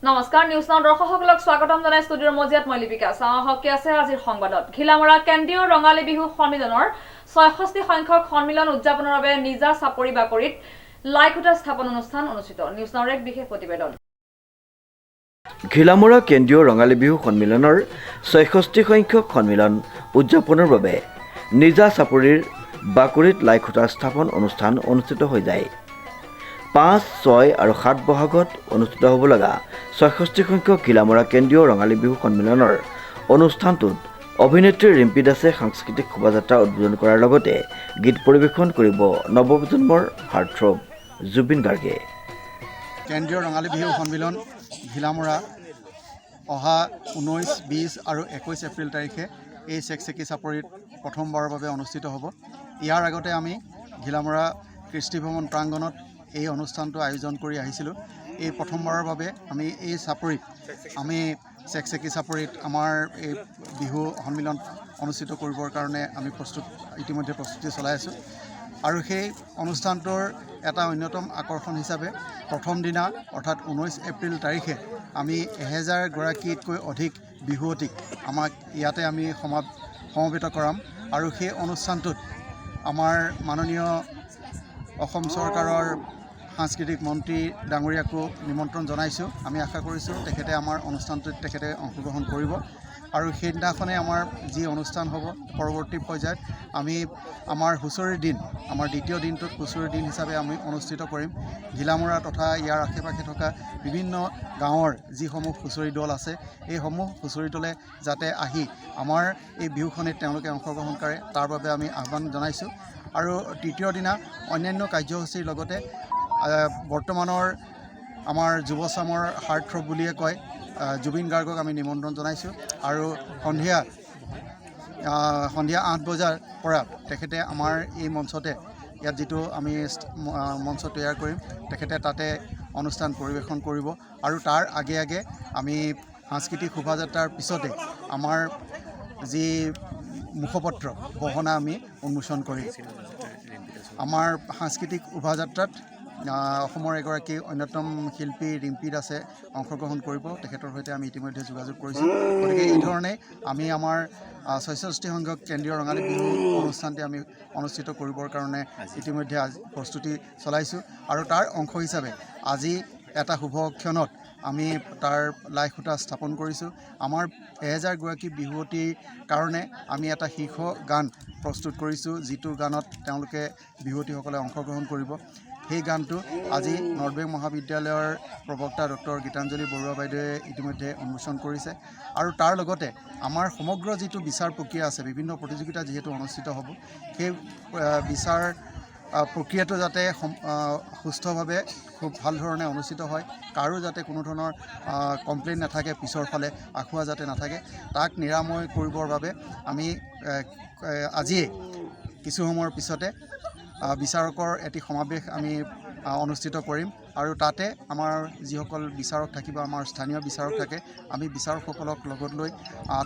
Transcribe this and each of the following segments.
নমস্কাৰ news now দৰ্শকসকলক স্বাগতম জনাই ষ্টুডিঅ'ৰ মজিয়াত মই লিপিকা চাহকে আছে আজিৰ সংবাদত ঘিলামৰা কেন্দ্ৰীয় ৰঙালী বিহু সন্মিলনৰ ৬৬ সংখ্যক সন্মিলন উদযাপনৰ বাবে নিজা চাপৰি বাকৰিত লাইখুটা স্থাপন অনুষ্ঠান অনুষ্ঠিত নিউজ নাওৰ এক বিশেষ প্ৰতিবেদন ঘিলামৰা কেন্দ্ৰীয় ৰঙালী বিহু সন্মিলনৰ ৬৬ সংখ্যক সন্মিলন উদযাপনৰ বাবে নিজা চাপৰিৰ বাকৰিত লাইখুটা স্থাপন অনুষ্ঠান অনুষ্ঠিত হৈ যায় ৫, ৬ আৰু ৭ বহাগত অনুষ্ঠিত হ'ব লগা ৬৬ সংখ্যক ঘিলামৰা কেন্দ্ৰীয় ৰঙালী বিহু সন্মিলনৰ অনুষ্ঠানটোত অভিনেত্ৰী ৰিম্পী দাসে সাংস্কৃতিক শোভাযাত্ৰা উদ্বোধন কৰাৰ লগতে গীত পৰিৱেশন কৰিব নৱপ্ৰজন্মৰ হাৰ্টথ্ৰব জুবিন গাৰ্গে। কেন্দ্ৰীয় ৰঙালী বিহু সন্মিলন ঘিলামৰা অহা ১৯, ২০ আৰু ২১ এপ্ৰিল তাৰিখে এই চেকচেকি চাপৰিত প্ৰথমবাৰৰ বাবে অনুষ্ঠিত হ'ব। ইয়াৰ আগতে আমি ঘিলামৰা কৃষ্টি ভৱন প্ৰাংগণত এই অনুষ্ঠানটো আয়োজন কৰি আহিছিলোঁ। এই প্ৰথমবাৰৰ বাবে আমি এই চাপৰিত আমি চেকচেকি চাপৰিত আমাৰ এই বিহু সন্মিলন অনুষ্ঠিত কৰিবৰ কাৰণে আমি ইতিমধ্যে প্ৰস্তুতি চলাই আছোঁ আৰু সেই অনুষ্ঠানটোৰ এটা অন্যতম আকৰ্ষণ হিচাপে প্ৰথম দিনা অৰ্থাৎ ১৯ এপ্ৰিল তাৰিখে আমি ১০০০ গৰাকীতকৈ অধিক বিহুৱতীক আমাক ইয়াতে আমি সমবেত কৰাম আৰু সেই অনুষ্ঠানটোত আমাৰ মাননীয় অসম চৰকাৰৰ সাংস্কৃতিক মন্ত্ৰী ডাঙৰীয়াকো নিমন্ত্ৰণ জনাইছোঁ। আমি আশা কৰিছোঁ তেখেতে আমাৰ অনুষ্ঠানটোত তেখেতে অংশগ্ৰহণ কৰিব আৰু সেইদিনাখনে আমাৰ যি অনুষ্ঠান হ'ব পৰৱৰ্তী পৰ্যায়ত আমি আমাৰ হুঁচৰিৰ দিন আমাৰ দ্বিতীয় দিনটোত হুঁচৰিৰ দিন হিচাপে আমি অনুষ্ঠিত কৰিম। ঘিলামৰা তথা ইয়াৰ আশে পাশে থকা বিভিন্ন গাঁৱৰ যিসমূহ হুঁচৰি দল আছে এইসমূহ হুঁচৰি দলে যাতে আহি আমাৰ এই বিহুখনিত তেওঁলোকে অংশগ্ৰহণ কৰে তাৰ বাবে আমি আহ্বান জনাইছোঁ আৰু তৃতীয় দিনা অন্যান্য কাৰ্যসূচীৰ লগতে বৰ্তমানৰ আমাৰ যুৱচামৰ হাৰ্টথ্ৰব বুলিয়ে কয় জুবিন গাৰ্গক আমি নিমন্ত্ৰণ জনাইছোঁ আৰু সন্ধিয়া ৮ বজাৰ পৰা তেখেতে আমাৰ এই মঞ্চতে ইয়াত যিটো আমি মঞ্চ তৈয়াৰ কৰিম তেখেতে তাতে অনুষ্ঠান পৰিৱেশন কৰিব আৰু তাৰ আগে আগে আমি সাংস্কৃতিক শোভাযাত্ৰাৰ পিছতে আমাৰ যি মুখপত্ৰ গহনা আমি উন্মোচন কৰিম। আমাৰ সাংস্কৃতিক শোভাযাত্ৰাত অসমৰ এগৰাকী অন্যতম শিল্পী ৰিম্পী দাসে অংশগ্ৰহণ কৰিব। তেখেতৰ সৈতে আমি ইতিমধ্যে যোগাযোগ কৰিছোঁ। গতিকে এই ধৰণে আমি আমাৰ ৬৬ সংখ্যক কেন্দ্ৰীয় ৰঙালী বিহু অনুষ্ঠানটি আমি অনুষ্ঠিত কৰিবৰ কাৰণে ইতিমধ্যে আজি প্ৰস্তুতি চলাইছোঁ আৰু তাৰ অংশ হিচাপে আজি এটা শুভ ক্ষণত আমি তাৰ লাইখুটা স্থাপন কৰিছোঁ। আমাৰ ১০০০ গৰাকী বিহুৱতীৰ কাৰণে আমি এটা শীৰ্ষ গান প্ৰস্তুত কৰিছোঁ যিটো গানত তেওঁলোকে বিহুৱতীসকলে অংশগ্ৰহণ কৰিব। সেই গানটো আজি নৰ্থ বেংক মহাবিদ্যালয়ৰ প্ৰবক্তা ডক্টৰ গীতাঞ্জলি বৰুৱা বাইদেৱে ইতিমধ্যে উন্মোচন কৰিছে আৰু তাৰ লগতে আমাৰ সমগ্ৰ যিটো বিচাৰ প্ৰক্ৰিয়া আছে বিভিন্ন প্ৰতিযোগিতা যিহেতু অনুষ্ঠিত হ'ব সেই বিচাৰ প্ৰক্ৰিয়াটো যাতে সুস্থভাৱে খুব ভাল ধৰণে অনুষ্ঠিত হয় কাৰো যাতে কোনো ধৰণৰ কমপ্লেইন নাথাকে পিছৰ ফালে আখুৱা যাতে নাথাকে তাক নিৰাময় কৰিবৰ বাবে আমি আজিয়ে কিছু সময়ৰ পিছতে বিচাৰকৰ এটি সমাৱেশ আমি অনুষ্ঠিত কৰিম আৰু তাতে আমাৰ যিসকল বিচাৰক থাকিব আমাৰ স্থানীয় বিচাৰক থাকে আমি বিচাৰকসকলক লগত লৈ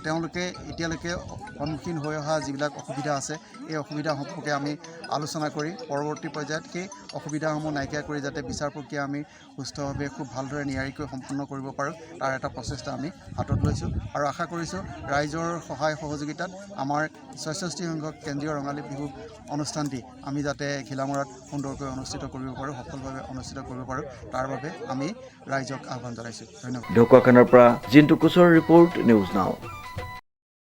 তেওঁলোকে এতিয়ালৈকে সন্মুখীন হৈ অহা যিবিলাক অসুবিধা আছে এই অসুবিধা সম্পৰ্কে আমি আলোচনা কৰি পৰৱৰ্তী পৰ্যায়ত সেই অসুবিধাসমূহ নাইকিয়া কৰি যাতে বিচাৰ প্ৰক্ৰিয়া আমি সুস্থভাৱে খুব ভালদৰে নিয়াৰিকৈ সম্পন্ন কৰিব পাৰোঁ তাৰ এটা প্ৰচেষ্টা আমি হাতত লৈছোঁ আৰু আশা কৰিছোঁ ৰাইজৰ সহায় সহযোগিতাত আমাৰ ৬৬ সংখ্যক কেন্দ্ৰীয় ৰঙালী বিহু অনুষ্ঠানটি আমি যাতে ঘিলামৰাত সুন্দৰকৈ অনুষ্ঠিত কৰিব পাৰোঁ সফলভাৱে অনুষ্ঠিত কৰিব পাৰোঁ তাৰ বাবে আমি ৰাইজক আহ্বান জনাইছোঁ। ধন্যবাদ। ঢকুৱাখানাৰ পৰা জিন্তু কোচৰ ৰিপৰ্ট নিউজ নাও।